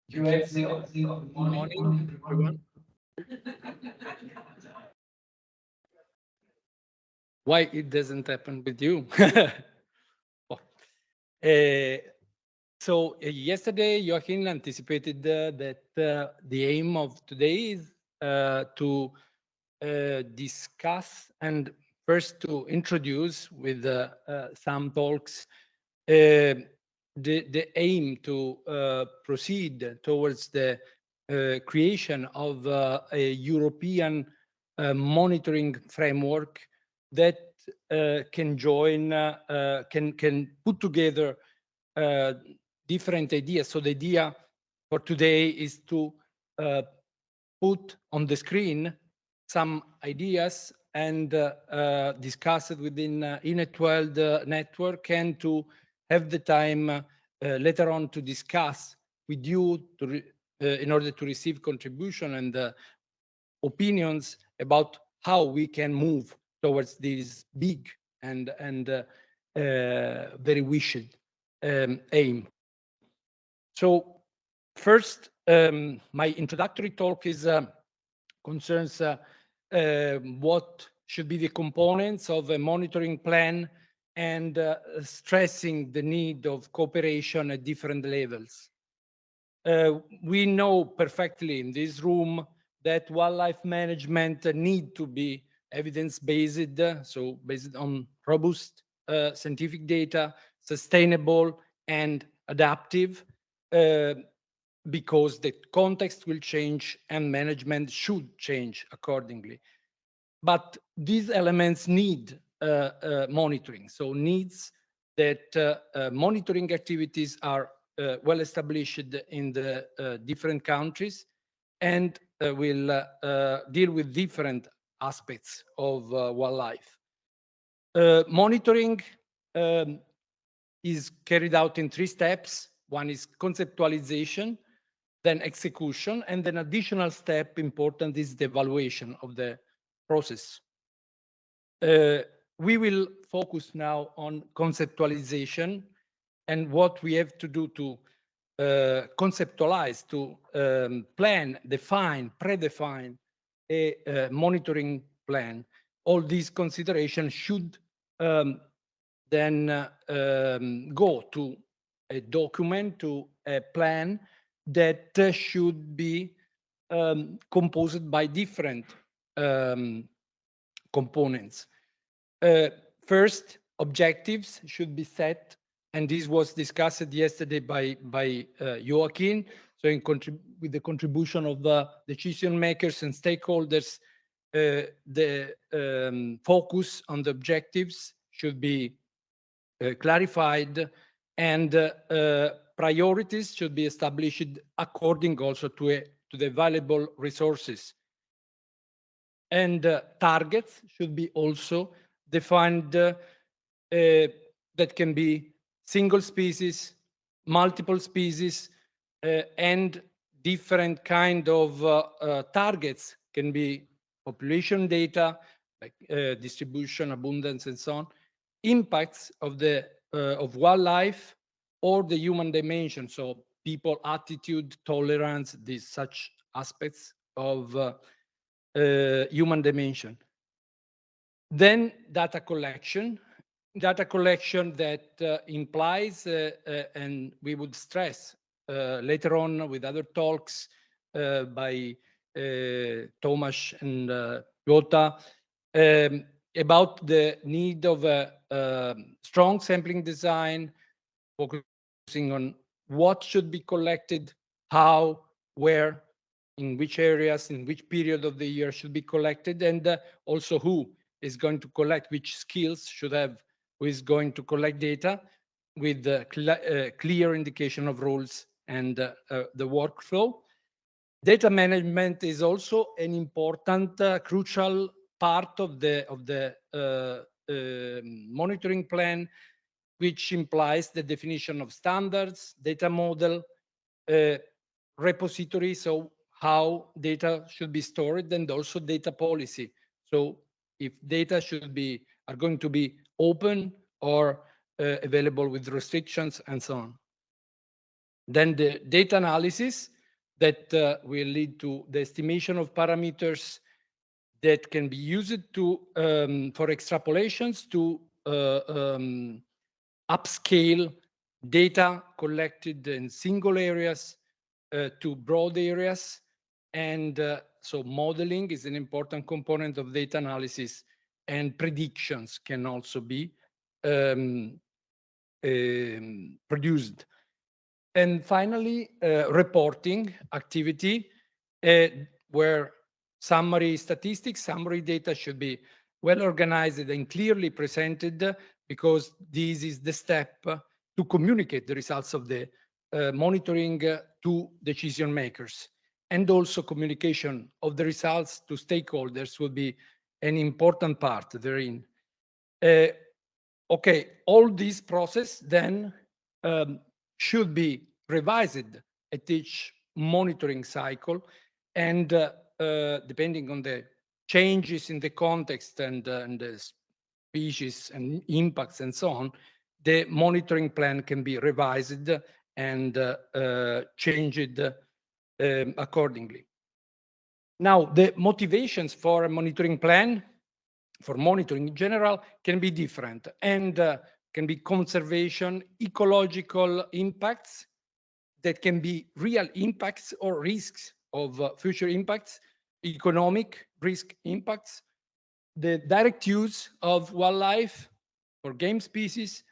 Good morning, everyone. Why it doesn't happen with you? Oh, uh, yesterday, Joachim anticipated that the aim of today is to discuss and first to introduce with some talks the aim to proceed towards the creation of a European monitoring framework that can put together different ideas. So the idea for today is to put on the screen some ideas and discuss it within INET12 network, and to have the time later on to discuss with you in order to receive contribution and opinions about how we can move towards this big and very wished aim. So first, my introductory talk is concerns what should be the components of a monitoring plan and stressing the need of cooperation at different levels. We know perfectly in this room that wildlife management need to be evidence-based, so based on robust scientific data, sustainable and adaptive, because the context will change and management should change accordingly. But these elements need monitoring, so needs that monitoring activities are well established in the different countries and will deal with different aspects of wildlife. Monitoring is carried out in 3 steps. One is conceptualization, then execution, and then additional step important is the evaluation of the process. We will focus now on conceptualization and what we have to do to conceptualize, to plan, define, predefine a monitoring plan. All these considerations should then go to a document, to a plan that should be composed by different components. First, objectives should be set, and this was discussed yesterday by Joachim. So with the contribution of the decision makers and stakeholders, the focus on the objectives should be clarified, and priorities should be established according also to the available resources. And targets should be also defined that can be single species, multiple species, and different kind of targets can be population data, like distribution, abundance, and so on, impacts of the of wildlife, or the human dimension, so people attitude, tolerance, these such aspects of human dimension. Then data collection that implies, and we would stress later on with other talks by Tomasz and Jota, about the need of a strong sampling design, focusing on what should be collected, how, where, in which areas, in which period of the year should be collected, and also who is going to collect, which skills should have, who is going to collect data, with clear indication of rules and the workflow. Data management is also an important, crucial part of the monitoring plan, which implies the definition of standards, data model, repository, so how data should be stored, and also data policy. So if data are going to be open or available with restrictions and so on. Then the data analysis that will lead to the estimation of parameters that can be used to for extrapolations to upscale data collected in single areas to broad areas. And so modeling is an important component of data analysis, and predictions can also be produced. And finally, reporting activity, where summary statistics, summary data should be well organized and clearly presented, because this is the step to communicate the results of the monitoring to decision makers. And also communication of the results to stakeholders will be an important part therein. Okay, all this process then should be revised at each monitoring cycle, and depending on the changes in the context and the species and impacts and so on, the monitoring plan can be revised and changed accordingly. Now, the motivations for a monitoring plan, for monitoring in general, can be different, and can be conservation, ecological impacts that can be real impacts or risks of future impacts, economic risk impacts, the direct use of wildlife or game species,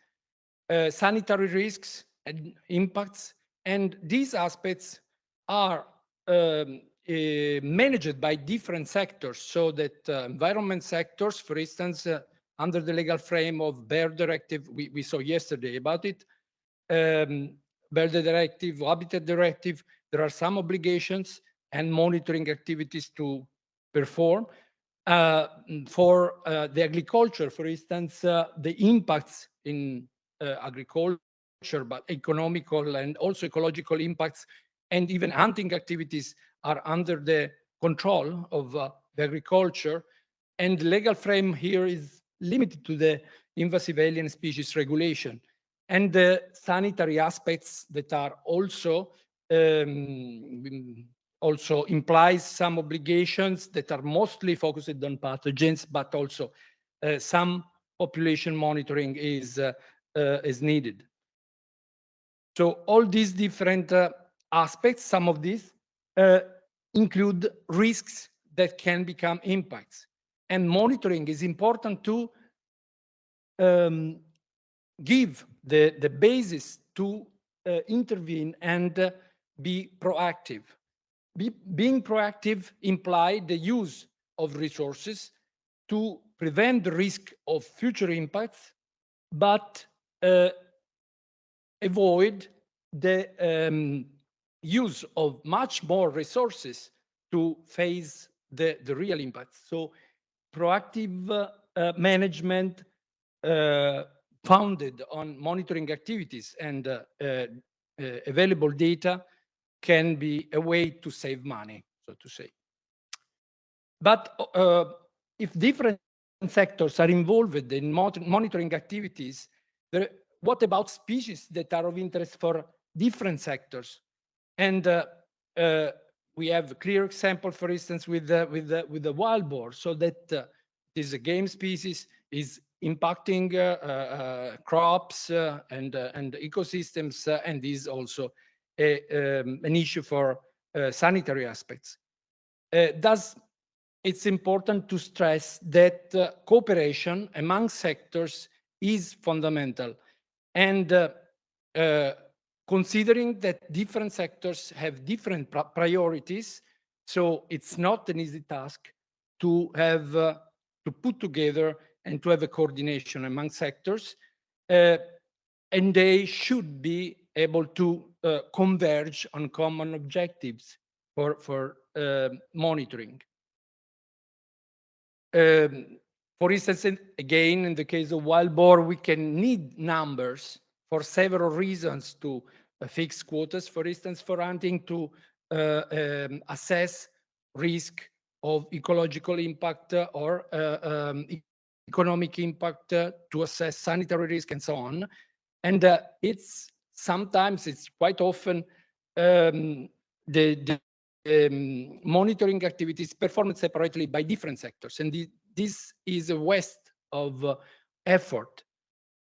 sanitary risks and impacts. And these aspects are managed by different sectors, so that environment sectors, for instance, under the legal frame of Bear Directive, we saw yesterday about it, Bear Directive, Habitat Directive, there are some obligations and monitoring activities to perform. For the agriculture, for instance, the impacts in agriculture, but economical and also ecological impacts, and even hunting activities are under the control of the agriculture. And the legal frame here is limited to the invasive alien species regulation. And the sanitary aspects that are also implies some obligations that are mostly focused on pathogens, but also some population monitoring is needed. So all these different aspects, some of these include risks that can become impacts. And monitoring is important to give the basis to intervene and be proactive. Being proactive implies the use of resources to prevent the risk of future impacts, but avoid the use of much more resources to face the real impacts. So proactive management founded on monitoring activities and available data can be a way to save money, so to say. But if different sectors are involved in monitoring activities, what about species that are of interest for different sectors? And we have a clear example, for instance, with the wild boar, so that this game species is impacting crops and ecosystems, and is also an issue for sanitary aspects. Thus, it's important to stress that cooperation among sectors is fundamental. And considering that different sectors have different priorities, so it's not an easy task to have to put together and to have a coordination among sectors, and they should be able to converge on common objectives for monitoring. For instance, again, in the case of wild boar, we can need numbers for several reasons to fix quotas, for instance, for hunting, to assess risk of ecological impact or economic impact, to assess sanitary risk, and so on. And it's quite often monitoring activities performed separately by different sectors. And this is a waste of effort.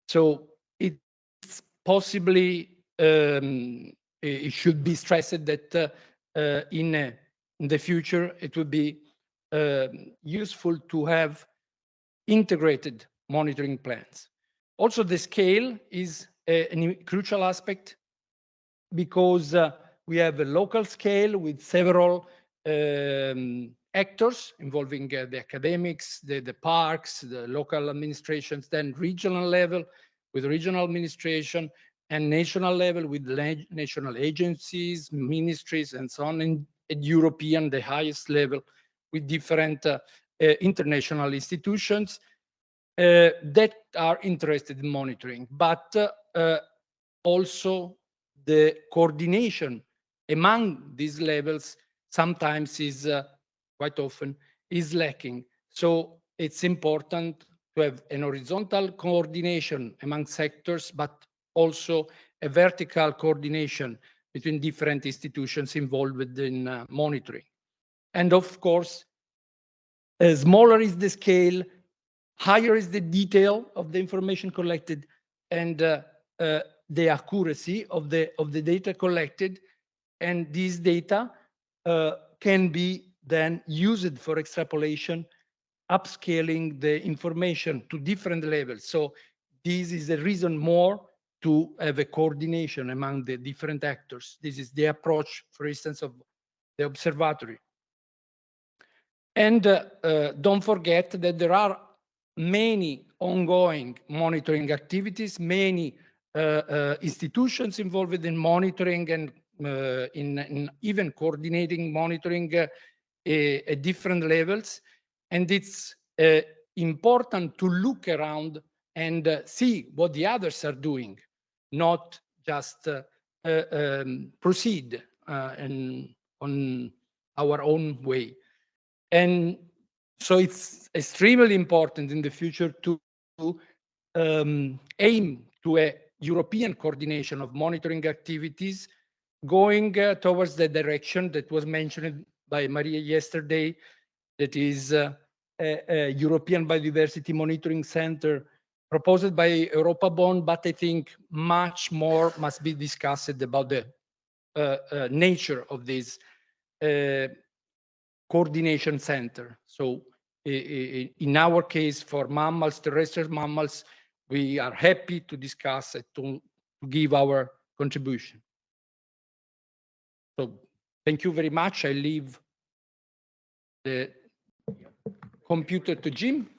So it's possibly, it should be stressed that in the future, it would be useful to have integrated monitoring plans. Also, the scale is a crucial aspect, because we have a local scale with several actors involving the academics, the parks, the local administrations, then regional level with regional administration, and national level with national agencies, ministries, and so on, and European, the highest level, with different international institutions that are interested in monitoring, but also the coordination among these levels sometimes is quite often is lacking. So it's important to have an horizontal coordination among sectors, but also a vertical coordination between different institutions involved in monitoring. And of course, smaller is the scale, higher is the detail of the information collected, and the accuracy of the data collected. And these data can be then used for extrapolation, upscaling the information to different levels. So this is a reason more to have a coordination among the different actors. This is the approach, for instance, of the observatory. And don't forget that there are many ongoing monitoring activities, many institutions involved in monitoring and in even coordinating monitoring at different levels. And it's important to look around and see what the others are doing, not just proceed on our own way. And so it's extremely important in the future to aim to a European coordination of monitoring activities, going towards the direction that was mentioned by Maria yesterday, that is a European Biodiversity Monitoring Center proposed by Europa Bond, but I think much more must be discussed about the nature of this coordination center. So in our case, for mammals, terrestrial mammals, we are happy to discuss it, to give our contribution. So thank you very much. I leave the computer to Jim.